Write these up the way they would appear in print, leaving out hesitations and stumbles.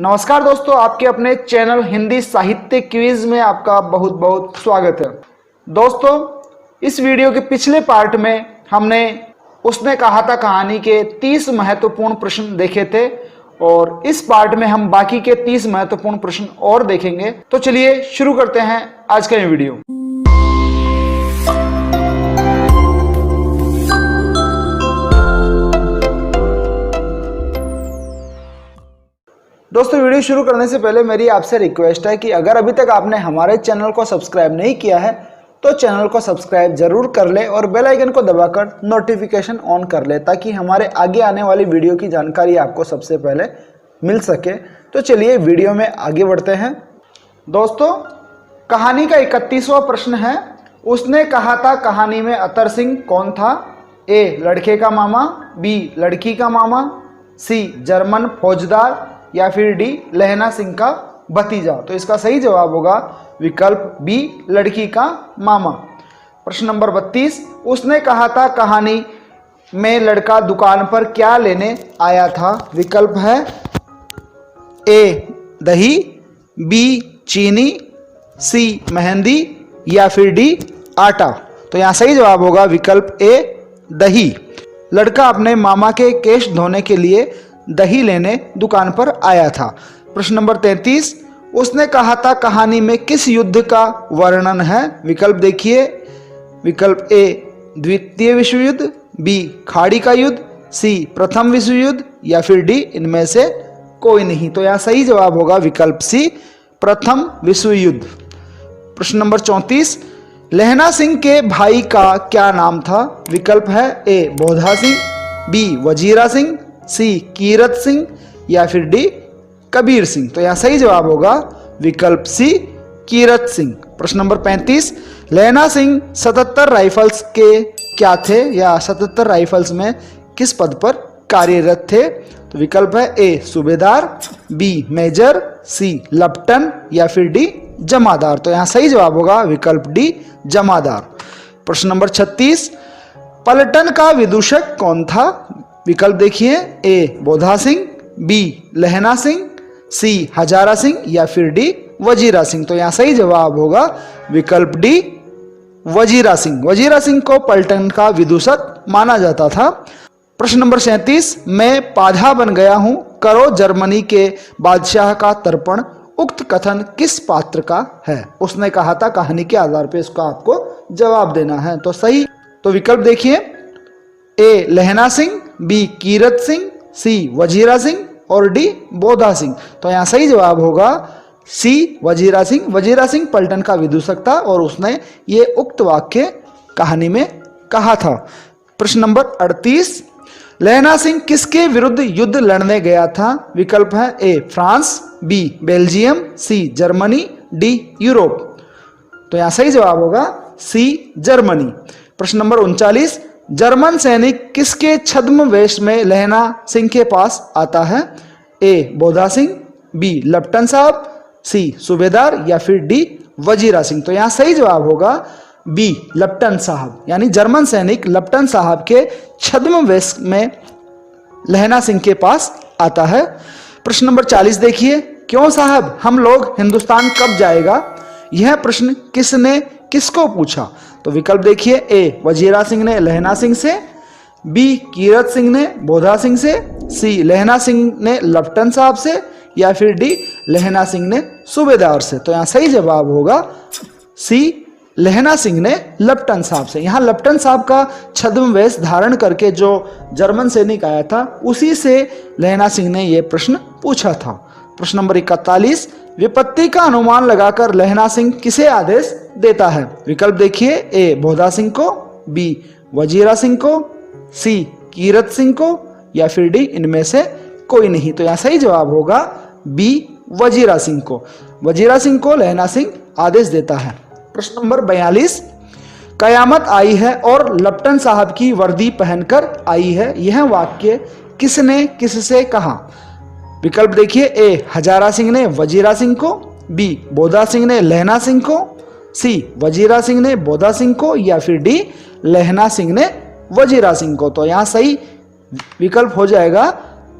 नमस्कार दोस्तों, आपके अपने चैनल हिंदी साहित्य क्विज में आपका बहुत बहुत स्वागत है। दोस्तों, इस वीडियो के पिछले पार्ट में हमने उसने कहा था कहानी के 30 महत्वपूर्ण प्रश्न देखे थे और इस पार्ट में हम बाकी के 30 महत्वपूर्ण प्रश्न और देखेंगे। तो चलिए शुरू करते हैं आज का ये वीडियो। दोस्तों, वीडियो शुरू करने से पहले मेरी आपसे रिक्वेस्ट है कि अगर अभी तक आपने हमारे चैनल को सब्सक्राइब नहीं किया है तो चैनल को सब्सक्राइब जरूर कर ले और बेल आइकन को दबाकर नोटिफिकेशन ऑन कर ले ताकि हमारे आगे आने वाली वीडियो की जानकारी आपको सबसे पहले मिल सके। तो चलिए वीडियो में आगे बढ़ते हैं। दोस्तों, कहानी का 31वां प्रश्न है, उसने कहा था कहानी में अतर सिंह कौन था? ए लड़के का मामा, बी लड़की का मामा, सी जर्मन फौजदार या फिर डी लहना सिंह का भतीजा। तो इसका सही जवाब होगा विकल्प बी लड़की का मामा। प्रश्न नंबर 32, उसने कहा था कहानी में लड़का दुकान पर क्या लेने आया था? विकल्प है ए दही, बी चीनी, सी मेहंदी या फिर डी आटा। तो यहाँ सही जवाब होगा विकल्प ए दही। लड़का अपने मामा के केश धोने के लिए दही लेने दुकान पर आया था। प्रश्न नंबर 33, उसने कहा था कहानी में किस युद्ध का वर्णन है? विकल्प देखिए, विकल्प ए द्वितीय विश्व युद्ध, बी खाड़ी का युद्ध, सी प्रथम विश्व युद्ध या फिर डी इनमें से कोई नहीं। तो यहाँ सही जवाब होगा विकल्प सी प्रथम विश्व युद्ध। प्रश्न नंबर 34, लहना सिंह के भाई का क्या नाम था? विकल्प है ए बोधा सिंह, बी वजीरा सिंह, सी कीरत सिंह या फिर डी कबीर सिंह। तो यहाँ सही जवाब होगा विकल्प सी कीरत सिंह। प्रश्न नंबर 35, लहना सिंह 77 राइफल्स के क्या थे या 77 राइफल्स में किस पद पर कार्यरत थे? तो विकल्प है ए सूबेदार, बी मेजर, सी लेफ्टिनेंट या फिर डी जमादार। तो यहाँ सही जवाब होगा विकल्प डी जमादार। प्रश्न नंबर 36, पलटन का विदूषक कौन था? विकल्प देखिए, ए बोधा सिंह, बी लहना सिंह, सी हजारा सिंह या फिर डी वजीरा सिंह। तो यहाँ सही जवाब होगा विकल्प डी वजीरा सिंह। वजीरा सिंह को पलटन का विदूषक माना जाता था। प्रश्न नंबर 37, मैं पाधा बन गया हूं, करो जर्मनी के बादशाह का तर्पण, उक्त कथन किस पात्र का है? उसने कहा था कहानी के आधार पर इसका आपको जवाब देना है। तो सही, तो विकल्प देखिए, ए लहना सिंह, बी कीरत सिंह, सी वजीरा सिंह और डी बोधा सिंह। तो यहाँ सही जवाब होगा सी वजीरा सिंह। वजीरा सिंह पलटन का विदूषक था और उसने ये उक्त वाक्य कहानी में कहा था। प्रश्न नंबर 38, लहना सिंह किसके विरुद्ध युद्ध लड़ने गया था? विकल्प है A France, B Belgium, C Germany, D Europe. तो यहाँ सही जवाब होगा सी जर्मनी। प्रश्न नंबर 39, जर्मन सैनिक किसके छद्म वेश में लहना सिंह के पास आता है? ए बोधा सिंह, बी लेफ्टिनेंट साहब, सी सूबेदार या फिर डी वजीरा सिंह। तो यहाँ सही जवाब होगा बी लेफ्टिनेंट साहब, यानी जर्मन सैनिक लेफ्टिनेंट साहब के छद्म वेश में लहना सिंह के पास आता है। प्रश्न नंबर 40 देखिए, क्यों साहब हम लोग हिंदुस्तान कब जाएगा? यह प्रश्न किसने किसको पूछा? तो विकल्प देखिए, ए वजीरा सिंह ने लहना सिंह से, बी कीरत सिंह ने बोधा सिंह से, सी लहना सिंह ने लेफ्टिनेंट साहब से या फिर डी लहना सिंह ने सूबेदार से। तो यहाँ सही जवाब होगा सी लहना सिंह ने लेफ्टिनेंट साहब से। यहाँ लेफ्टिनेंट साहब का छद्म वेश धारण करके जो जर्मन सैनिक आया था उसी से लहना सिंह ने यह प्रश्न पूछा था। प्रश्न नंबर 41, विपत्ति का अनुमान लगाकर लहना सिंह किसे आदेश देता है? विकल्प देखिए, ए बोधा सिंह को, बी वजीरा सिंह को, सी कीरत सिंह को या फिर डी इनमें से कोई नहीं। तो यहाँ सही जवाब होगा बी वजीरा सिंह को। वजीरा सिंह को लहना सिंह आदेश देता है। प्रश्न नंबर 42, कयामत आई है और लेफ्टिनेंट साहब की वर्दी पहनकर आई है, यह वाक्य किसने किससे कहा? विकल्प देखिए, ए हजारा सिंह ने वजीरा सिंह को, बी बोधा सिंह ने लहना सिंह को, सी वजीरा सिंह ने बोधा सिंह को या फिर डी लहना सिंह ने वजीरा सिंह को। तो यहाँ सही विकल्प हो जाएगा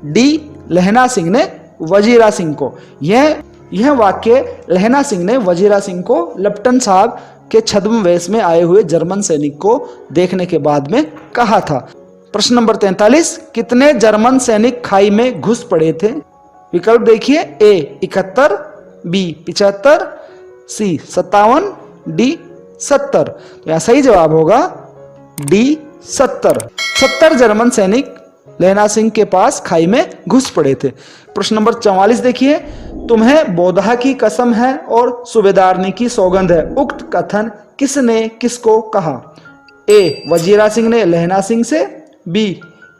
डी लहना सिंह ने वजीरा सिंह को। यह वाक्य लहना सिंह ने वजीरा सिंह को लप्टन साहब के छद्म वेश में आए हुए जर्मन सैनिक को देखने के बाद में कहा था। प्रश्न नंबर 43, कितने जर्मन सैनिक खाई में घुस पड़े थे? विकल्प देखिए, ए 71, बी 75, सी 57, डी 70। तो यहाँ सही जवाब होगा डी 70। 70 जर्मन सैनिक लहना सिंह के पास खाई में घुस पड़े थे। प्रश्न नंबर 44 देखिए, तुम्हें बोधा की कसम है और सूबेदारनी की सौगंध है, उक्त कथन किसने किसको कहा? ए वजीरा सिंह ने लहना सिंह से, बी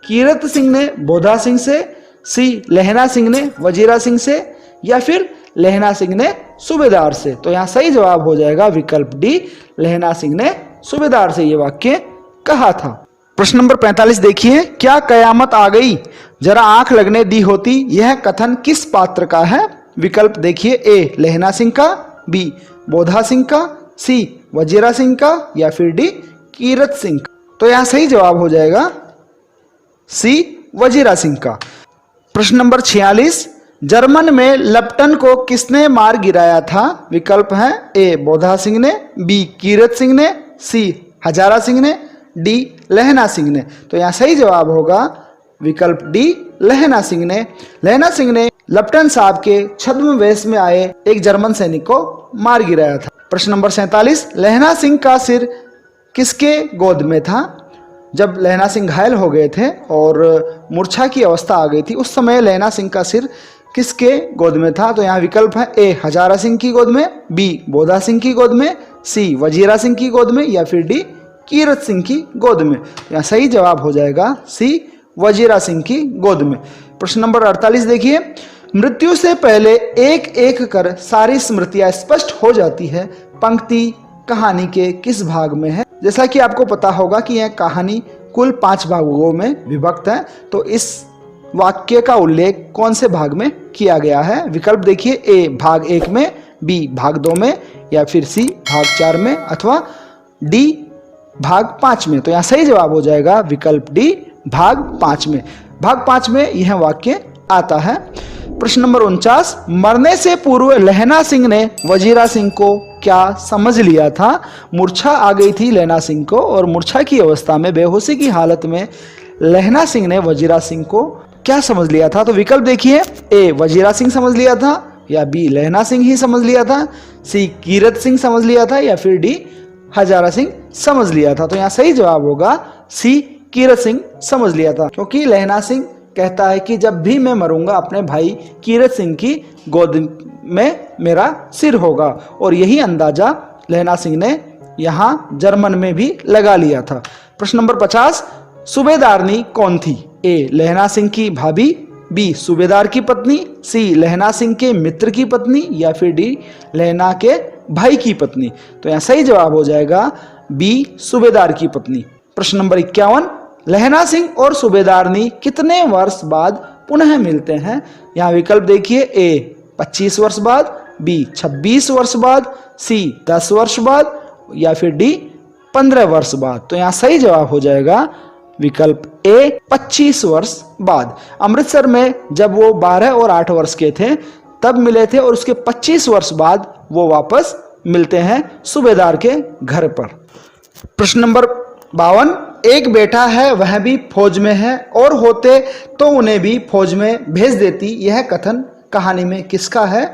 कीरत सिंह ने बोधा सिंह से, सी लहना सिंह ने वजीरा सिंह से, या फिर लहना सिंह ने सूबेदार से। तो यहाँ सही जवाब हो जाएगा विकल्प डी, लहना सिंह ने सूबेदार से ये वाक्य कहा था। प्रश्न नंबर 45 देखिए, क्या कयामत आ गई, जरा आंख लगने दी होती, यह कथन किस पात्र का है? विकल्प देखिए, ए लहना सिंह का, बी बोधा सिंह का, सी वजीरा सिंह का, या फिर डी कीरत सिंह का। तो यहाँ सही जवाब हो जाएगा सी वजीरा सिंह का। प्रश्न नंबर 46, जर्मन में लप्टन को किसने मार गिराया था? विकल्प है, ए बोधा सिंह ने, बी कीरत सिंह ने, सी हजारा सिंह ने, डी लहना सिंह ने। तो यहाँ सही जवाब होगा विकल्प डी, लहना सिंह ने। लहना सिंह ने लप्टन साहब के छद्म वेश में आए एक जर्मन सैनिक को मार गिराया था। प्रश्न नंबर 47, लहना सिंह का सिर किसके गोद में था? जब लहना सिंह घायल हो गए थे और मूर्छा की अवस्था आ गई थी, उस समय लहना सिंह का सिर किसके गोद में था? तो यहाँ विकल्प है, ए हजारा सिंह की गोद में, बी बोधा सिंह की गोद में, सी वजीरा सिंह की गोद में, या फिर डी कीरत सिंह की गोद में। यहाँ सही जवाब हो जाएगा सी वजीरा सिंह की गोद में। प्रश्न नंबर 48 देखिए, मृत्यु से पहले एक एक कर सारी स्मृतियां स्पष्ट हो जाती है, पंक्ति कहानी के किस भाग में है? जैसा कि आपको पता होगा कि यह कहानी कुल 5 भागों में विभक्त है, तो इस वाक्य का उल्लेख कौन से भाग में किया गया है? विकल्प देखिए, ए भाग 1 में, बी भाग 2 में, या फिर सी भाग 4 में, अथवा डी भाग 5 में। तो यहाँ सही जवाब हो जाएगा विकल्प डी, भाग 5 में। भाग 5 में यह वाक्य आता है। प्रश्न नंबर 49, मरने से पूर्व लहना सिंह ने वजीरा सिंह को क्या समझ लिया था? मूर्छा आ गई थी लहना सिंह को, और मूर्छा की अवस्था में बेहोशी की हालत में लहना सिंह ने वजीरा सिंह को क्या समझ लिया था? तो विकल्प देखिए, ए वजीरा सिंह समझ लिया था, या बी लहना सिंह ही समझ लिया था, सी कीरत सिंह समझ लिया था, या फिर डी हजारा सिंह समझ लिया था। तो यहाँ सही जवाब होगा सी कीरत सिंह समझ लिया था, क्योंकि लहना सिंह कहता है कि जब भी मैं मरूंगा अपने भाई कीरत सिंह की गोद में मेरा सिर होगा, और यही अंदाजा लहना सिंह ने यहाँ जर्मन में भी लगा लिया था। प्रश्न नंबर 50, सूबेदारनी कौन थी? ए लहना सिंह की भाभी, बी सूबेदार की पत्नी, सी लहना सिंह के मित्र की पत्नी, या फिर डी लहना के भाई की पत्नी। तो यहाँ सही जवाब हो जाएगा बी सूबेदार की पत्नी। प्रश्न नंबर 51, लहना सिंह और सूबेदारनी कितने वर्ष बाद पुनः मिलते हैं? यहाँ विकल्प देखिए, ए 25 वर्ष बाद, बी 26 वर्ष बाद, सी 10 वर्ष बाद, या फिर डी 15 वर्ष बाद। तो यहाँ सही जवाब हो जाएगा विकल्प ए 25 वर्ष बाद। अमृतसर में जब वो 12 और 8 वर्ष के थे तब मिले थे, और उसके 25 वर्ष बाद वो वापस मिलते हैं सूबेदार के घर पर। प्रश्न नंबर 52, एक बेटा है वह भी फौज में है, और होते तो उन्हें भी फौज में भेज देती, यह कथन कहानी में किसका है?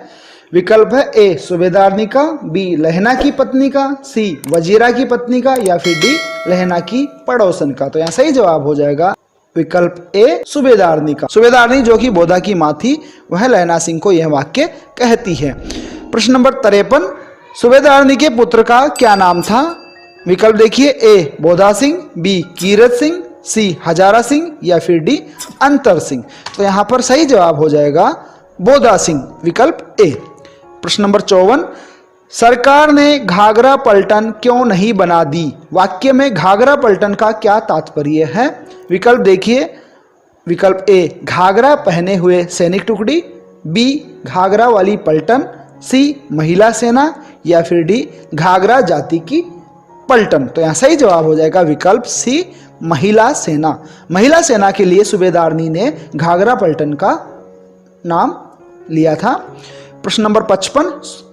विकल्प है, ए सूबेदारनी का, बी लहना की पत्नी का, सी वजीरा की पत्नी का, या फिर डी लहना की पड़ोसन का। तो यहाँ सही जवाब हो जाएगा विकल्प ए सूबेदारनी का। सूबेदारनी जो कि बोधा की मां थी, वह लहना सिंह को यह वाक्य कहती है। प्रश्न नंबर 53, सूबेदारनी के पुत्र का क्या नाम था? विकल्प देखिए, ए बोधा सिंह, बी कीरत सिंह, सी हजारा सिंह, या फिर डी अंतर सिंह। तो यहाँ पर सही जवाब हो जाएगा बोधा सिंह, विकल्प ए। प्रश्न नंबर 54, सरकार ने घाघरा पलटन क्यों नहीं बना दी? वाक्य में घाघरा पलटन का क्या तात्पर्य है? विकल्प देखिए, विकल्प ए घाघरा पहने हुए सैनिक टुकड़ी, बी घाघरा वाली पलटन, सी महिला सेना, या फिर डी घाघरा जाति की पलटन। तो यहाँ सही जवाब हो जाएगा विकल्प सी महिला सेना। महिला सेना के लिए सूबेदारनी ने घाघरा पलटन का नाम लिया था। प्रश्न नंबर 55,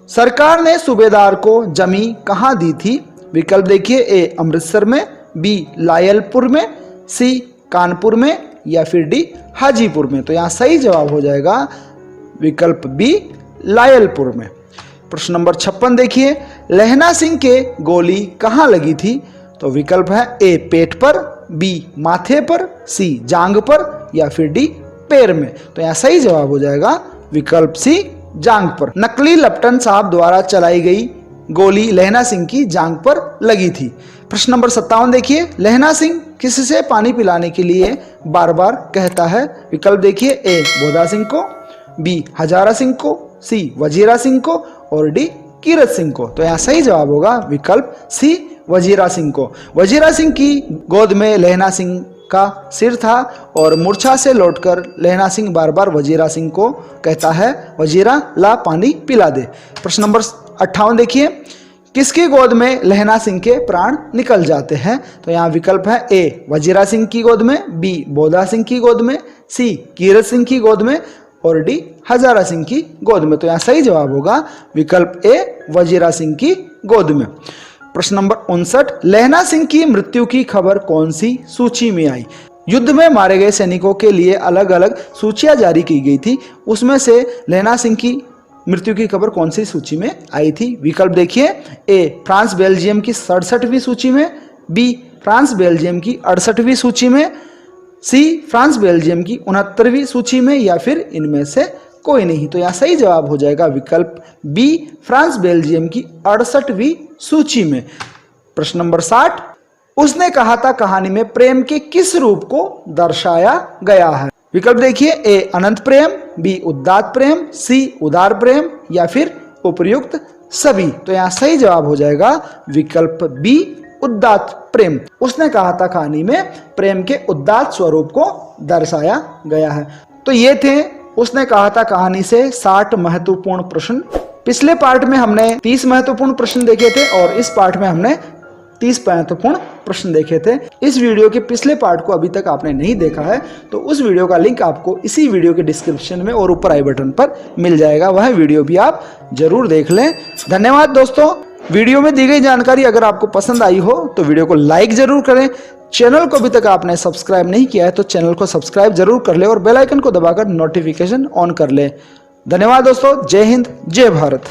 सरकार ने सूबेदार को जमी कहाँ दी थी? विकल्प देखिए, ए अमृतसर में, बी लायलपुर में, सी कानपुर में या फिर डी हाजीपुर में। तो यहाँ सही जवाब हो जाएगा विकल्प बी लायलपुर में। प्रश्न नंबर 56 देखिए, लहना सिंह के गोली कहाँ लगी थी? तो विकल्प है ए पेट पर, बी माथे पर, सी जांग पर या फिर डी पैर में। तो यहाँ सही जवाब हो जाएगा विकल्प सी जांग पर। नकली लपटन साहब द्वारा चलाई गई गोली लहना सिंह की जांग पर लगी थी। प्रश्न नंबर 57 देखिए, लहना सिंह किससे पानी पिलाने के लिए बार बार कहता है? विकल्प देखिए, ए बोधा सिंह को, बी हजारा सिंह को, सी वजीरा सिंह को और डी कीरत सिंह को। तो यहाँ सही जवाब होगा विकल्प सी वजीरा सिंह को। वजीरा सिंह की गोद में लहना सिंह का सिर था और मूर्छा से लौटकर लहना सिंह बार बार वजीरा सिंह को कहता है, वजीरा ला पानी पिला दे। प्रश्न नंबर 58 देखिए, किसकी गोद में लहना सिंह के प्राण निकल जाते हैं? तो यहाँ विकल्प है, ए वजीरा सिंह की गोद में, बी बोधा सिंह की गोद में, सी कीरत सिंह की गोद में और डी हजारा सिंह की गोद में। तो यहाँ सही जवाब होगा विकल्प ए वजीरा सिंह की गोद में। प्रश्न नंबर 59, लहना सिंह की मृत्यु की खबर कौन सी सूची में आई? युद्ध में मारे गए सैनिकों के लिए अलग अलग सूचियां जारी की गई थी, उसमें से लहना सिंह की मृत्यु की खबर कौन सी सूची में आई थी? विकल्प देखिए, ए फ्रांस बेल्जियम की 67वीं सूची में, बी फ्रांस बेल्जियम की 68वीं सूची में, सी फ्रांस बेल्जियम की 69वीं सूची में या फिर इनमें से कोई नहीं। तो यहाँ सही जवाब हो जाएगा विकल्प बी फ्रांस बेल्जियम की 68वीं सूची में। प्रश्न नंबर 60, उसने कहा था कहानी में प्रेम के किस रूप को दर्शाया गया है? विकल्प देखिए, ए अनंत प्रेम, बी उदात्त प्रेम, सी उदार प्रेम या फिर उपर्युक्त सभी। तो यहाँ सही जवाब हो जाएगा विकल्प बी उदात्त प्रेम। उसने कहा था कहानी में प्रेम के उदात्त स्वरूप को दर्शाया गया है। तो ये थे उसने कहा था कहानी से 60 महत्वपूर्ण प्रश्न। पिछले पार्ट में हमने 30 महत्वपूर्ण प्रश्न देखे थे और इस पार्ट में हमने 30 महत्वपूर्ण प्रश्न देखे थे। इस वीडियो के पिछले पार्ट को अभी तक आपने नहीं देखा है तो उस वीडियो का लिंक आपको इसी वीडियो के डिस्क्रिप्शन में और ऊपर आई बटन पर मिल जाएगा, वह वीडियो भी आप जरूर देख लें। धन्यवाद दोस्तों। वीडियो में दी गई जानकारी अगर आपको पसंद आई हो तो वीडियो को लाइक जरूर करें। चैनल को अभी तक आपने सब्सक्राइब नहीं किया है तो चैनल को सब्सक्राइब जरूर कर ले और बेल आइकन को दबाकर नोटिफिकेशन ऑन कर ले। धन्यवाद दोस्तों। जय हिंद, जय भारत।